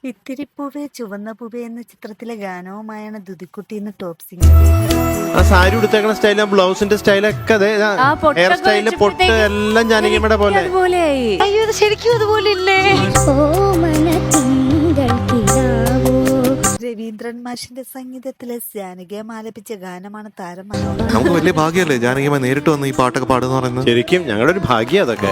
ഇത്തിരി പൂവേ ചുവന്ന പൂവേ എന്ന ചിത്രത്തിലെ ഗാനവുമായാണ് ദുതിക്കുട്ടി ഇന്ന് ടോപ്പ് സിംഗർ. ആ സാരി ഉടുത്തേക്കണ സ്റ്റൈല്, ബ്ലൗസിന്റെ സ്റ്റൈലൊക്കെ അതെ, ഹെയർ സ്റ്റൈല്, പൊട്ട് എല്ലാം ജാനകിയമ്മയുടെ പോലെ. അയ്യോ ഇത് ശരിക്കും അതുപോലെ ഇല്ലേ? രവീന്ദ്രൻ മാഷിന്റെ സംഗീതത്തിലെ ജാനകിയമ്മ ആലപിച്ച ഗാനമാണ് താരം മനോഹരം. നമുക്ക് വലിയ ഭാഗ്യമല്ലേ ജാനകിയമ്മ നേരിട്ട് വന്ന് ഈ പാട്ടൊക്കെ പാടുന്ന പറയുന്നത്. ശരിക്കും ഞങ്ങളുടെ ഒരു ഭാഗ്യം അതൊക്കെ.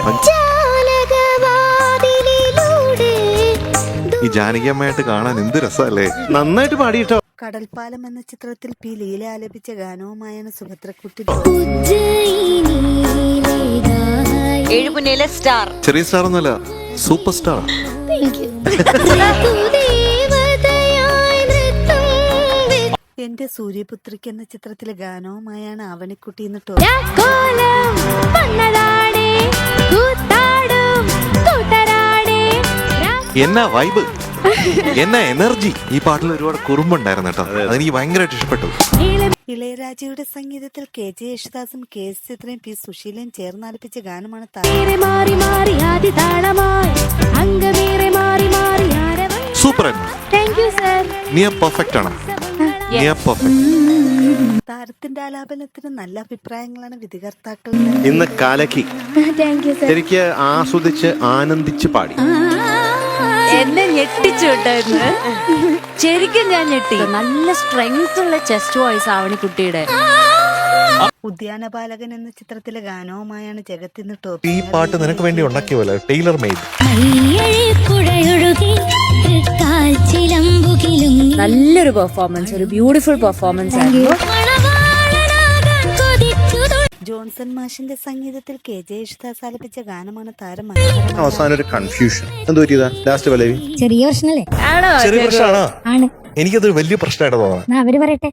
ഈ ജാനകിയമ്മയായിട്ട് കാണാൻ എന്ത് രസമല്ലേ. നന്നായിട്ട് പാടിയിട്ടോ. കടൽപ്പാലം എന്ന ചിത്രത്തിൽ പി ലീല ആലപിച്ച ഗാനവുമായാണ് സുഭദ്രക്കുട്ടി. ഏഴുപുന്നയിലെ സ്റ്റാർ, ചെറിയ സ്റ്റാർ ഒന്നുമല്ല, സൂപ്പർ സ്റ്റാർ. എന്റെ സൂര്യപുത്രിക്ക് എന്ന ചിത്രത്തിലെ ഗാനവുമായാണ് ആവണിക്കുട്ടി ഇന്ന് ടോപ്പ്. എന്നാ വൈബ്, എന്നാ എനർജി. ഈ പാട്ടിൽ ഒരുപാട് കുറുമ്പുണ്ടായിരുന്നു കേട്ടോ, അതെനിക്ക് ഭയങ്കരമായിട്ട് ഇഷ്ടപ്പെട്ടു. ഇളയരാജയുടെ സംഗീതത്തിൽ KJ യേശുദാസും KS ചിത്രയും P സുശീലയും ചേർന്ന് ആലപിച്ച ഗാനമാണ് സൂപ്പർ. നീ പെർഫെക്റ്റ് ആണ്. താരത്തിന്റെ ആലാപനത്തിന് നല്ല അഭിപ്രായങ്ങളാണ് വിധികർത്താക്കൾ. ഇന്ന് കാലക്കി ശരിക്ക് ആസ്വദിച്ച് ആനന്ദിച്ച് പാടി. എന്നെ ഞെട്ടിച്ചുണ്ടായിരുന്നു. ശരിക്കും ഞാൻ ഞെട്ടി. നല്ല സ്ട്രെങ്ത് ഉള്ള ചെസ്റ്റ് വോയിസ് ആവണിക്കുട്ടിയുടെ. ഉദ്യാനപാലകൻ എന്ന ചിത്രത്തിലെ ഗാനവുമായാണ് ജഗത്ത് ഇന്ന് ടോപ്പ്. ഈ പാട്ട് നിനക്ക് വേണ്ടി ഉണ്ടാക്കിയ പോലെ ടൈലർ മെയ്ഡ്. നല്ലൊരു പെർഫോമൻസ്, ഒരു ബ്യൂട്ടിഫുൾ പെർഫോമൻസ് ആയിരുന്നു. ജോൺസൺ മാഷിന്റെ സംഗീതത്തിൽ KJ യേശുദാസ് ആലപിച്ച ഗാനമാണ് താരം. അവസാനം ഒരു കൺഫ്യൂഷൻ എന്ത് പറ്റിയതാ? ലാസ്റ്റ് പല്ലവി ചെറിയ പ്രശ്നല്ലേ? ചെറിയ പ്രശ്നമാണോ? ആണ്. എനിക്കത് വലിയ പ്രശ്നമായിട്ട് തോന്നുന്നു. അവര് പറയട്ടെ.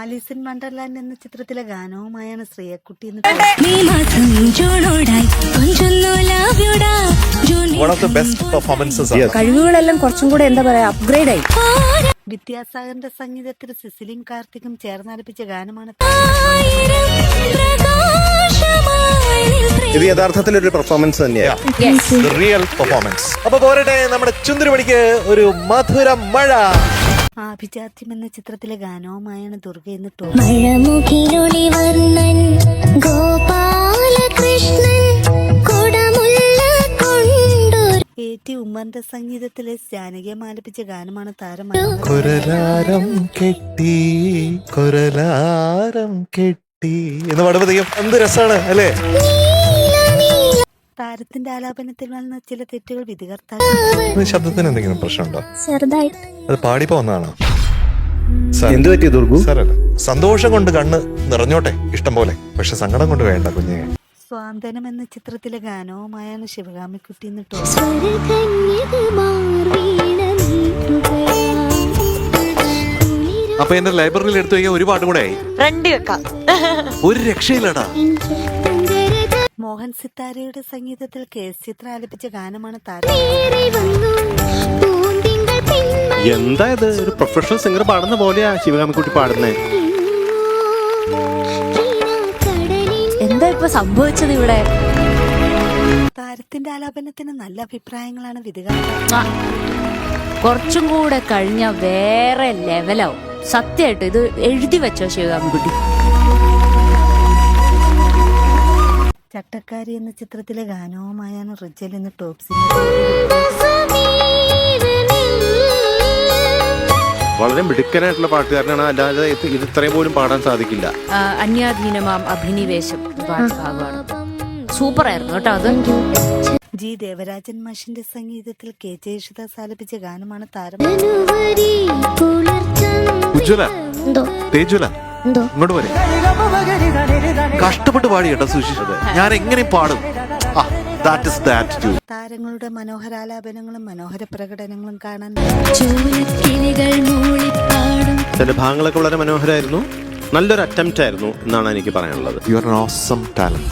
ആലീസ് ഇൻ വണ്ടർലാൻഡ് എന്ന ചിത്രത്തിലെ ഗാനവുമായാണ് ശ്രീയക്കുട്ടി ഇന്ന് കഴിവുകളെല്ലാം കുറച്ചും കൂടെ എന്താ പറയാ അപ്ഗ്രേഡ് ആയി. വിദ്യാസാഗറിന്റെ സംഗീതത്തിൽ സിസിലിയും കാർത്തിക്കും ചേർന്നാലപിച്ച ഗാനമാണ്. ഇത് യഥാർത്ഥത്തിൽ ഒരു പെർഫോമൻസ് തന്നെയാണ്, റിയൽ പെർഫോമൻസ്. അപ്പൊ പോരട്ടെ, നമ്മുടെ ചുന്ദരമണിക്ക് ഒരു മധുര മഴ. ആഭിജാത്യം എന്ന ചിത്രത്തിലെ ഗാനവുമായാണ് ദുർഗ ഇന്ന് ടോപ്പ്. AT ഉമ്മറിന്റെ സംഗീതത്തിലെ ജാനകിയമ്മ ആലപിച്ച ഗാനമാണ് താരം. കൊരലാരം കെട്ടി കൊരലാരം കെട്ടി എന്ന് പാടുമ്പോ എന്ത് രസാണ് അല്ലേ. താരത്തിന്റെ ആലാപനത്തിൽ വന്ന ചില തെറ്റുകൾ വിധികർത്താക്കൾ. ശബ്ദത്തിന് എന്തെങ്കിലും പ്രശ്നമുണ്ടോ? ചെറുതായിട്ട്. അത് പാടിപ്പോ വന്നതാണോ? എന്ത് പറ്റി ദുർഗു? സാറല്ല, സന്തോഷം കൊണ്ട് കണ്ണ് നിറഞ്ഞോട്ടെ ഇഷ്ടം പോലെ, പക്ഷെ സങ്കടം കൊണ്ട് വേണ്ട കുഞ്ഞെ. സ്വാന്തനം എന്ന ചിത്രത്തിലെ ഗാനവുമായാണ് ശിവകാമിക്കുട്ടി ഇന്ന് ടോപ്പ്. അപ്പൊ എന്റെ ലൈബ്രറിയിൽ എടുത്തു കഴിഞ്ഞാൽ ഒരു പാട്ടും കൂടെ ആയി. ഒരു രക്ഷയില്ലടാ. മോഹൻ സിത്താരയുടെ സംഗീതത്തിൽ KS ചിത്ര ആലപിച്ച ഗാനമാണ് താരം. എന്താ ഇത്, ഒരു പ്രൊഫഷണൽ സിംഗർ പാടുന്ന പോലെയാ ശിവകാമിക്കുട്ടി പാടുന്നേ. എന്താ ഇപ്പൊ സംഭവിച്ചത് ഇവിടെ? താരത്തിന്റെ ആലാപനത്തിന് നല്ല അഭിപ്രായങ്ങളാണ് വിധികർത്താക്കൾ. കുറച്ചും കൂടെ കഴിഞ്ഞ വേറെ ലെവലാവും. സത്യമായിട്ട് ഇത് എഴുതി വെച്ചോ ശിവകാമിക്കുട്ടി. ചട്ടക്കാരി എന്ന ചിത്രത്തിലെ ഗാനവുമായാണ് റിജൽ ഇന്ന് ടോപ്പ് സിംഗർ. വളരെ മിടുക്കനായിട്ടുള്ള പാട്ടുകാരനാണ്, അല്ലാതെ ഇത് ഇത്രയും പോലും പാടാൻ സാധിക്കില്ല. അന്യാധീനമാം അഭിനിവേശം ഭാഗമാണ്. സൂപ്പർ ആയിരുന്നു കേട്ടോ അത്. G ദേവരാജൻ മാഷിന്റെ സംഗീതത്തിൽ KJ യേശുദാസ് ആലപിച്ച ഗാനമാണ് താരം. ഉജ്ജ്വല, തേജുല, ഇങ്ങോട്ട് വരെ. കഷ്ടപ്പെട്ട് പാടി കേട്ടോ സുശീഷ്. ഞാൻ എങ്ങനെ പാടും? താരങ്ങളുടെ മനോഹരാലാപനങ്ങളും മനോഹര പ്രകടനങ്ങളും കാണാൻ ചില ഭാഗങ്ങളൊക്കെ വളരെ മനോഹരമായിരുന്നു. നല്ലൊരു അറ്റംപ്റ്റ് ആയിരുന്നു എന്നാണ് എനിക്ക് പറയാനുള്ളത്. You are an awesome talent.